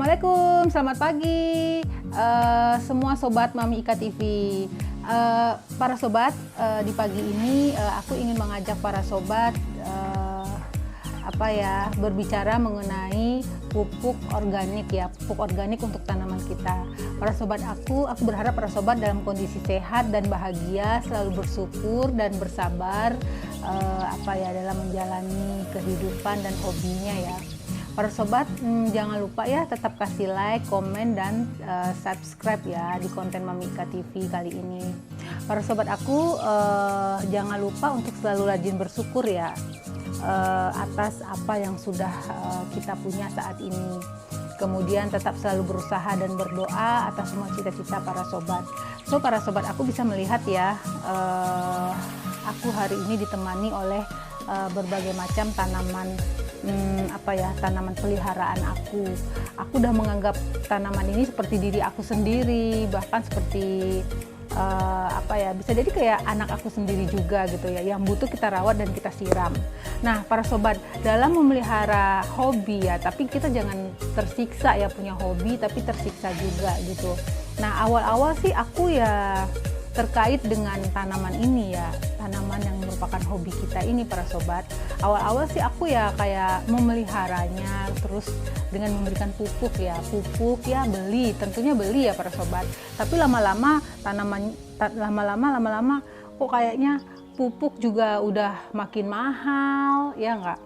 Assalamualaikum, selamat pagi semua sobat Mami Ika TV. Para sobat, di pagi ini aku ingin mengajak para sobat berbicara mengenai pupuk organik ya, pupuk organik untuk tanaman kita. Para sobat, aku berharap para sobat dalam kondisi sehat dan bahagia, selalu bersyukur dan bersabar dalam menjalani kehidupan dan hobinya ya. Para sobat, jangan lupa ya tetap kasih like, komen, dan subscribe ya di konten Mami Ika TV kali ini. Para sobat aku, jangan lupa untuk selalu rajin bersyukur ya atas apa yang sudah kita punya saat ini. Kemudian tetap selalu berusaha dan berdoa atas semua cita-cita para sobat. So para sobat, aku bisa melihat ya, aku hari ini ditemani oleh berbagai macam tanaman tanaman peliharaan aku. Aku udah menganggap tanaman ini seperti diri aku sendiri, bahkan seperti bisa jadi kayak anak aku sendiri juga gitu ya, yang butuh kita rawat dan kita siram. Nah para sobat, dalam memelihara hobi ya, tapi kita jangan tersiksa ya punya hobi tapi tersiksa juga gitu. Nah awal-awal sih aku ya terkait dengan tanaman ini ya, tanaman yang merupakan hobi kita ini para sobat. Awal-awal sih aku ya kayak memeliharanya, terus dengan memberikan pupuk ya, tentunya beli ya para sobat. Tapi lama-lama kok kayaknya pupuk juga udah makin mahal ya enggak.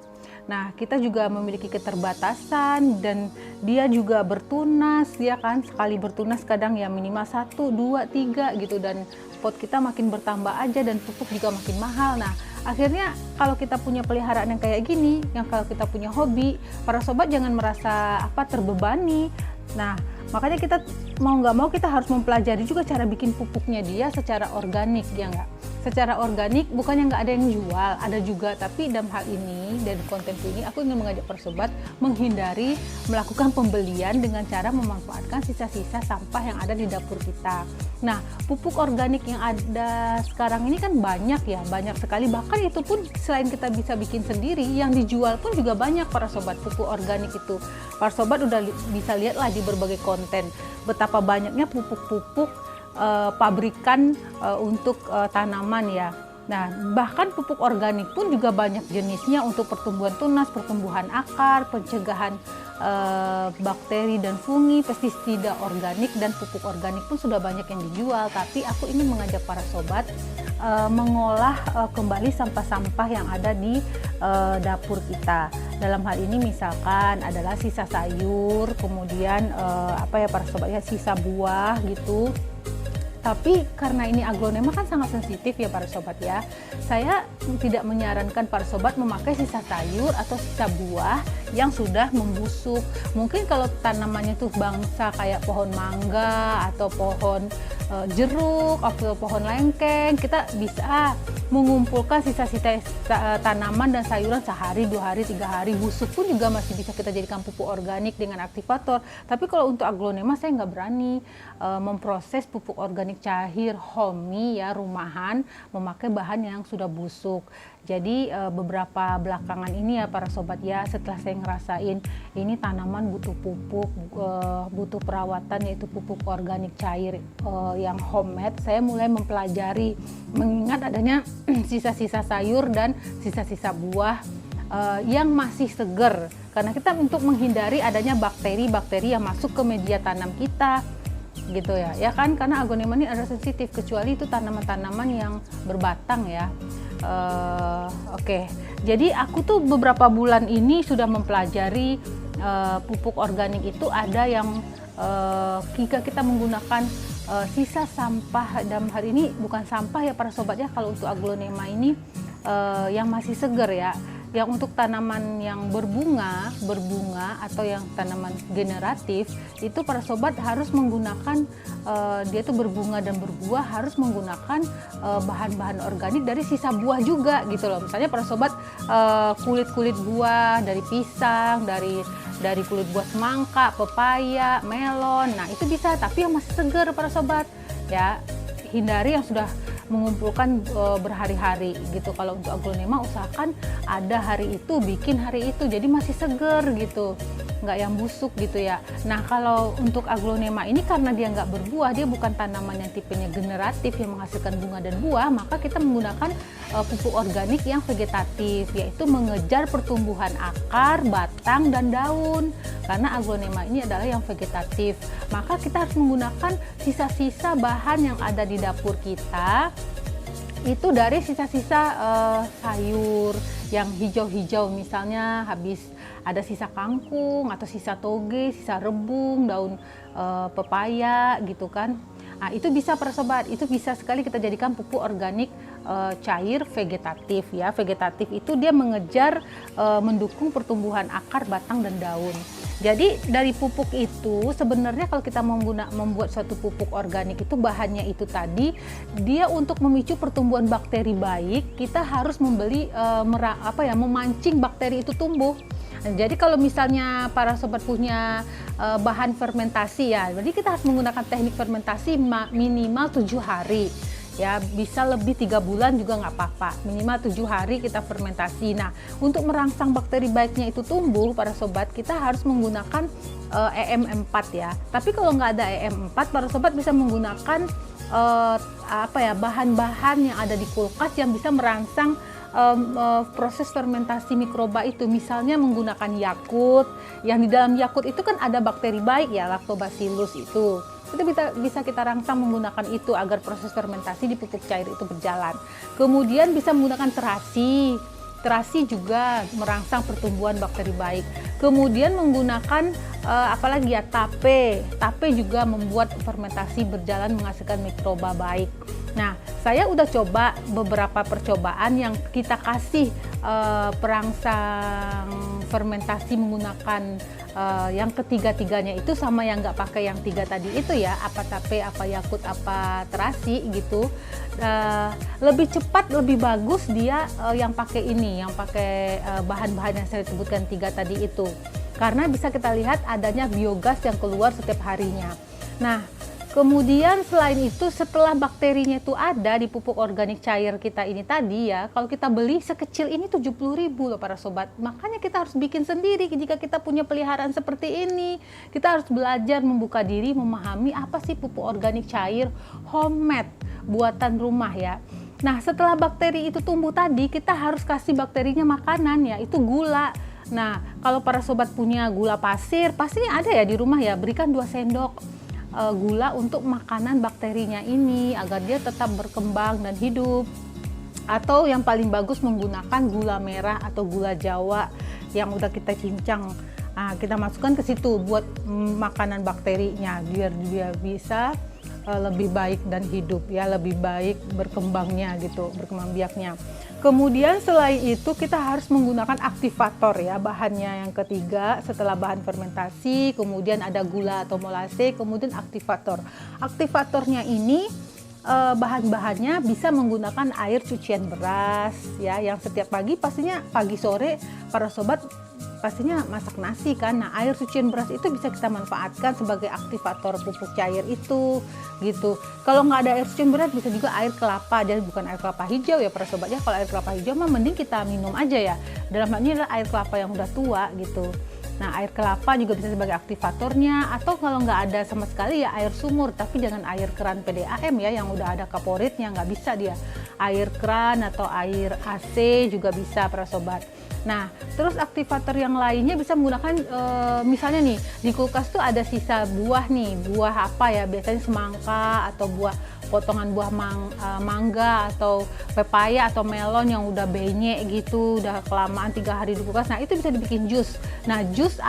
Nah kita juga memiliki keterbatasan dan dia juga bertunas ya kan, sekali bertunas kadang ya minimal 1, 2, 3 gitu, dan pot kita makin bertambah aja dan pupuk juga makin mahal. Nah akhirnya kalau kita punya peliharaan yang kayak gini, yang kalau kita punya hobi, para sobat jangan merasa terbebani. Nah makanya kita mau nggak mau kita harus mempelajari juga cara bikin pupuknya dia secara organik ya nggak. Secara organik bukannya nggak ada yang jual, ada juga, tapi dalam hal ini dari konten ini aku ingin mengajak para sobat menghindari melakukan pembelian dengan cara memanfaatkan sisa-sisa sampah yang ada di dapur kita. Nah pupuk organik yang ada sekarang ini kan banyak ya, banyak sekali, bahkan itu pun selain kita bisa bikin sendiri, yang dijual pun juga banyak para sobat pupuk organik itu. Para sobat udah bisa lihat lah di berbagai konten betapa banyaknya pupuk-pupuk pabrikan untuk tanaman ya. Nah bahkan pupuk organik pun juga banyak jenisnya untuk pertumbuhan tunas, pertumbuhan akar, pencegahan bakteri dan fungi, pestisida organik dan pupuk organik pun sudah banyak yang dijual. Tapi aku ingin mengajak para sobat mengolah kembali sampah-sampah yang ada di dapur kita. Dalam hal ini misalkan adalah sisa sayur, kemudian para sobat ya, sisa buah gitu. Tapi karena ini aglonema kan sangat sensitif ya para sobat ya, saya tidak menyarankan para sobat memakai sisa sayur atau sisa buah yang sudah membusuk. Mungkin kalau tanamannya tuh bangsa kayak pohon mangga atau pohon jeruk atau pohon lengkeng, kita bisa mengumpulkan sisa-sisa tanaman dan sayuran sehari, 2 hari, 3 hari, busuk pun juga masih bisa kita jadikan pupuk organik dengan aktivator. Tapi kalau untuk aglonema saya nggak berani memproses pupuk organik cair homey ya, rumahan, memakai bahan yang sudah busuk. Jadi beberapa belakangan ini ya para sobat ya, setelah saya ngerasain ini tanaman butuh pupuk, butuh perawatan, yaitu pupuk organik cair yang homemade, saya mulai mempelajari mengingat adanya sisa-sisa sayur dan sisa-sisa buah yang masih segar, karena kita untuk menghindari adanya bakteri-bakteri yang masuk ke media tanam kita gitu ya kan, karena aglonema ini ada sensitif, kecuali itu tanaman-tanaman yang berbatang ya. Jadi aku tuh beberapa bulan ini sudah mempelajari pupuk organik itu ada yang jika kita menggunakan sisa sampah, dalam hal ini bukan sampah ya para sobat ya, kalau untuk aglonema ini yang masih segar ya. Yang untuk tanaman yang berbunga atau yang tanaman generatif itu para sobat harus menggunakan dia itu berbunga dan berbuah harus menggunakan bahan-bahan organik dari sisa buah juga gitu loh. Misalnya para sobat kulit-kulit buah dari pisang, dari kulit buah semangka, pepaya, melon, nah itu bisa, tapi yang masih segar para sobat ya. Hindari yang sudah mengumpulkan berhari-hari gitu. Kalau untuk aglonema usahakan ada hari itu, bikin hari itu, jadi masih seger gitu. nggak yang busuk gitu ya. Nah kalau untuk aglonema ini karena dia nggak berbuah, dia bukan tanaman yang tipenya generatif yang menghasilkan bunga dan buah, maka kita menggunakan pupuk organik yang vegetatif, yaitu mengejar pertumbuhan akar, batang, dan daun. Karena aglonema ini adalah yang vegetatif, maka kita harus menggunakan sisa-sisa bahan yang ada di dapur kita, itu dari sisa-sisa sayur yang hijau-hijau, misalnya habis ada sisa kangkung atau sisa toge, sisa rebung, daun pepaya gitu kan. Nah, itu bisa para sobat, itu bisa sekali kita jadikan pupuk organik cair vegetatif ya. Vegetatif itu dia mengejar mendukung pertumbuhan akar, batang, dan daun. Jadi dari pupuk itu sebenarnya kalau kita membuat suatu pupuk organik itu bahannya itu tadi, dia untuk memicu pertumbuhan bakteri baik, kita harus membeli memancing bakteri itu tumbuh. Nah, jadi kalau misalnya para sobat punya bahan fermentasi ya, jadi kita harus menggunakan teknik fermentasi minimal 7 hari. Ya, bisa lebih 3 bulan juga nggak apa-apa, minimal 7 hari kita fermentasi. Nah, untuk merangsang bakteri baiknya itu tumbuh, para sobat, kita harus menggunakan EM4 ya. Tapi kalau nggak ada EM4, para sobat bisa menggunakan bahan-bahan yang ada di kulkas yang bisa merangsang proses fermentasi mikroba itu. Misalnya menggunakan Yakult, yang di dalam Yakult itu kan ada bakteri baik ya, Lactobacillus itu bisa kita rangsang menggunakan itu agar proses fermentasi di pupuk cair itu berjalan. Kemudian bisa menggunakan terasi juga merangsang pertumbuhan bakteri baik. Kemudian menggunakan tape juga membuat fermentasi berjalan menghasilkan mikroba baik. Nah, saya udah coba beberapa percobaan yang kita kasih perangsang fermentasi menggunakan yang ketiga-tiganya itu sama yang nggak pakai yang 3 tadi itu ya, apa tape, apa Yakult, apa terasi gitu. Lebih cepat, lebih bagus dia yang pakai ini, yang pakai bahan-bahan yang saya sebutkan 3 tadi itu. Karena bisa kita lihat adanya biogas yang keluar setiap harinya. Nah, kemudian selain itu setelah bakterinya itu ada di pupuk organik cair kita ini tadi ya, kalau kita beli sekecil ini 70.000 loh para sobat. Makanya kita harus bikin sendiri jika kita punya peliharaan seperti ini. Kita harus belajar membuka diri, memahami apa sih pupuk organik cair homemade buatan rumah ya. Nah, setelah bakteri itu tumbuh tadi, kita harus kasih bakterinya makanan ya, itu gula. Nah, kalau para sobat punya gula pasir, pastinya ada ya di rumah ya, berikan 2 sendok gula untuk makanan bakterinya ini agar dia tetap berkembang dan hidup. Atau yang paling bagus menggunakan gula merah atau gula Jawa yang udah kita cincang. Nah, kita masukkan ke situ buat makanan bakterinya biar dia bisa lebih baik dan hidup ya, lebih baik berkembangnya gitu, berkembang biaknya. Kemudian selain itu kita harus menggunakan aktivator ya, bahannya yang ketiga setelah bahan fermentasi, kemudian ada gula atau molase, kemudian aktivator. Aktivatornya ini bahan-bahannya bisa menggunakan air cucian beras ya, yang setiap pagi pastinya pagi sore para sobat pastinya masak nasi kan. Nah, air cucian beras itu bisa kita manfaatkan sebagai aktivator pupuk cair itu gitu. Kalau nggak ada air cucian beras bisa juga air kelapa, dan bukan air kelapa hijau ya para sobat ya. Kalau air kelapa hijau mah mending kita minum aja ya. Dalam hal ini adalah air kelapa yang udah tua gitu. Nah, air kelapa juga bisa sebagai aktivatornya, atau kalau nggak ada sama sekali ya air sumur, tapi jangan air keran PDAM ya yang udah ada kaporitnya, nggak bisa dia. Air keran atau air AC juga bisa para sobat. Nah, terus aktivator yang lainnya bisa menggunakan misalnya nih di kulkas tuh ada sisa buah nih, buah apa ya, biasanya semangka atau potongan buah mangga atau pepaya atau melon yang udah benyek gitu, udah kelamaan 3 hari di kulkas. Nah, itu bisa dibikin jus. Nah,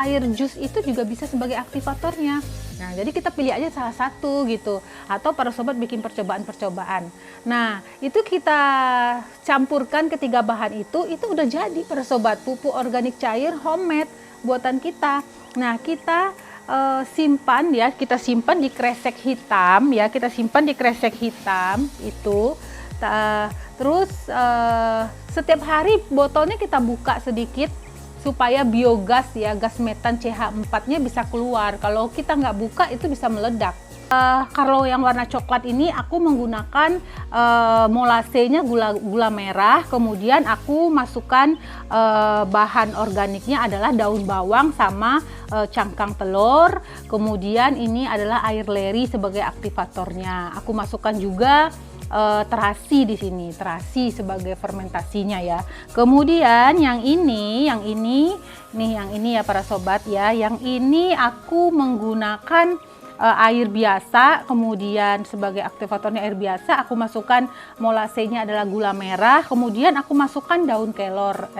air jus itu juga bisa sebagai aktivatornya. Nah, jadi kita pilih aja salah satu gitu, atau para sobat bikin percobaan-percobaan. Nah, itu kita campurkan ketiga bahan itu udah jadi para sobat pupuk organik cair homemade buatan kita. Nah, kita simpan ya, kita simpan di kresek hitam ya, kita simpan di kresek hitam itu. Terus setiap hari botolnya kita buka sedikit supaya biogas ya, gas metan CH4-nya bisa keluar. Kalau kita nggak buka itu bisa meledak. Kalau yang warna coklat ini aku menggunakan molasenya gula merah, kemudian aku masukkan bahan organiknya adalah daun bawang sama cangkang telur, kemudian ini adalah air leri sebagai aktivatornya. Aku masukkan juga terasi di sini, terasi sebagai fermentasinya ya. Kemudian yang ini ya para sobat ya, yang ini aku menggunakan air biasa, kemudian sebagai aktivatornya air biasa aku masukkan molasenya adalah gula merah, kemudian aku masukkan daun kelor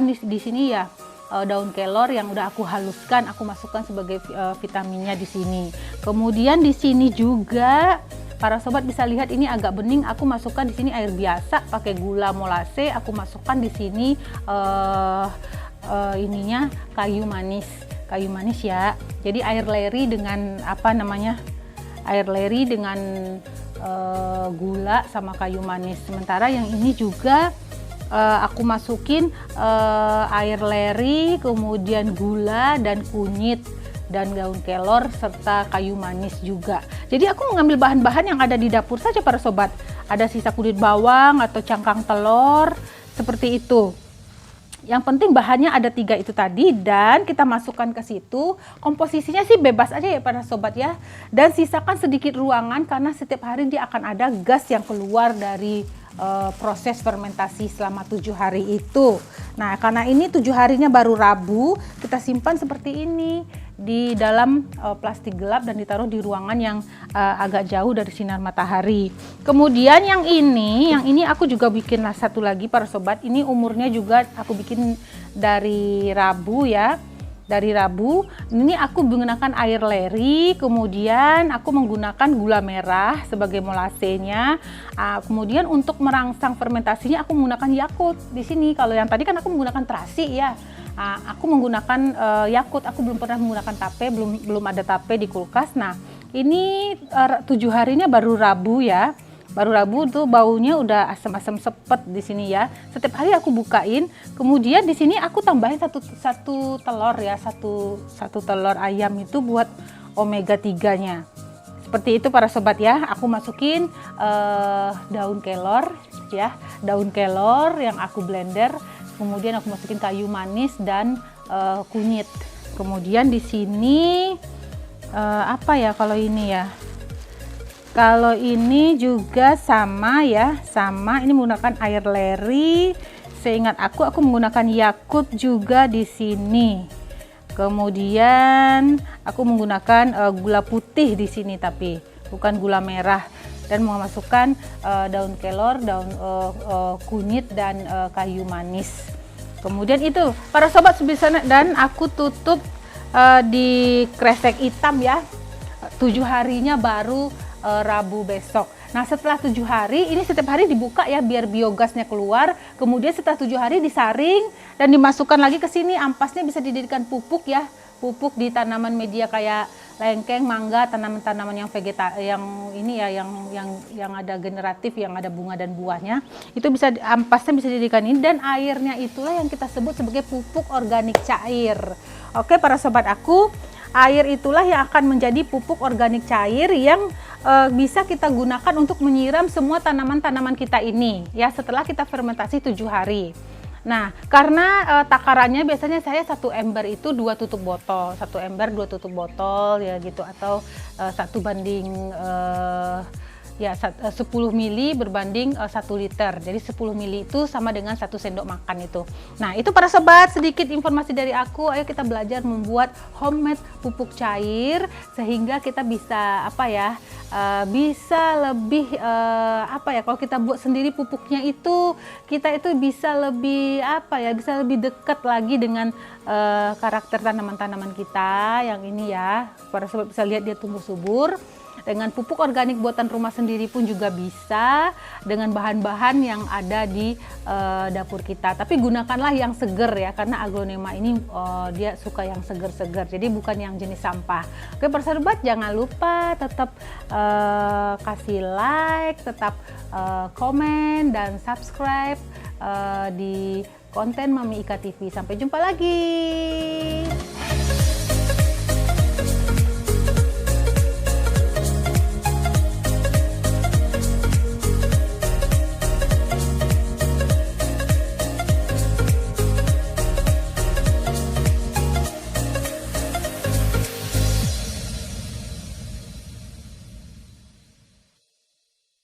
di sini ya. Daun kelor yang udah aku haluskan, aku masukkan sebagai vitaminnya di sini. Kemudian di sini juga para sobat bisa lihat ini agak bening, aku masukkan di sini air biasa pakai gula molase, aku masukkan di sini ininya kayu manis ya. Jadi air leri dengan air leri dengan gula sama kayu manis. Sementara yang ini juga aku masukin air leri, kemudian gula dan kunyit dan daun kelor serta kayu manis juga. Jadi aku mengambil bahan-bahan yang ada di dapur saja para sobat. Ada sisa kulit bawang atau cangkang telur seperti itu. Yang penting bahannya ada 3 itu tadi dan kita masukkan ke situ. Komposisinya sih bebas aja ya para sobat ya. Dan sisakan sedikit ruangan karena setiap hari dia akan ada gas yang keluar dari proses fermentasi selama 7 hari itu. Nah, karena ini 7 harinya baru Rabu, kita simpan seperti ini di dalam plastik gelap dan ditaruh di ruangan yang agak jauh dari sinar matahari. Kemudian yang ini aku juga bikin satu lagi para sobat. Ini umurnya juga aku bikin dari Rabu ya. Dari Rabu, ini aku menggunakan air leri, kemudian aku menggunakan gula merah sebagai molasenya. Kemudian untuk merangsang fermentasinya aku menggunakan Yakult di sini. Kalau yang tadi kan aku menggunakan terasi ya. Aku menggunakan Yakult, aku belum pernah menggunakan tape, belum ada tape di kulkas. Nah, ini 7 harinya baru Rabu ya. Baru Rabu tuh baunya udah asam-asam sepet di sini ya. Setiap hari aku bukain. Kemudian di sini aku tambahin satu telur ya, satu telur ayam itu buat omega 3-nya. Seperti itu para sobat ya. Aku masukin daun kelor ya, daun kelor yang aku blender. Kemudian aku masukin kayu manis dan kunyit. Kemudian di sini apa ya kalau ini ya? Kalau ini juga sama ya, sama. Ini menggunakan air leri. Seingat aku menggunakan Yakult juga di sini. Kemudian aku menggunakan gula putih di sini, tapi bukan gula merah. Dan memasukkan daun kelor, daun kunyit dan kayu manis. Kemudian itu para sobat bisa, dan aku tutup di kresek hitam ya. 7 harinya baru Rabu besok. Nah, setelah 7 hari ini setiap hari dibuka ya biar biogasnya keluar. Kemudian setelah 7 hari disaring dan dimasukkan lagi ke sini. Ampasnya bisa dijadikan pupuk ya, pupuk di tanaman media kayak lengkeng, mangga, tanaman-tanaman yang yang ada generatif, yang ada bunga dan buahnya. Itu bisa ampasnya bisa dijadikan ini, dan airnya itulah yang kita sebut sebagai pupuk organik cair. Oke, para sobat aku, air itulah yang akan menjadi pupuk organik cair yang bisa kita gunakan untuk menyiram semua tanaman-tanaman kita ini ya setelah kita fermentasi 7 hari. Nah, karena takarannya biasanya saya 1 ember itu 2 tutup botol, 1 ember 2 tutup botol ya gitu, atau 1 banding 10 mili berbanding 1 liter. Jadi 10 mili itu sama dengan 1 sendok makan itu. Nah, itu para sobat sedikit informasi dari aku. Ayo kita belajar membuat homemade pupuk cair sehingga kita bisa bisa lebih kalau kita buat sendiri pupuknya itu kita itu bisa lebih bisa lebih dekat lagi dengan karakter tanaman-tanaman kita yang ini ya. Para sobat bisa lihat dia tumbuh subur. Dengan pupuk organik buatan rumah sendiri pun juga bisa, dengan bahan-bahan yang ada di dapur kita. Tapi gunakanlah yang seger ya, karena aglonema ini dia suka yang seger-seger, jadi bukan yang jenis sampah. Oke para sahabat, jangan lupa tetap kasih like, tetap komen dan subscribe di konten Mami Ika TV. Sampai jumpa lagi.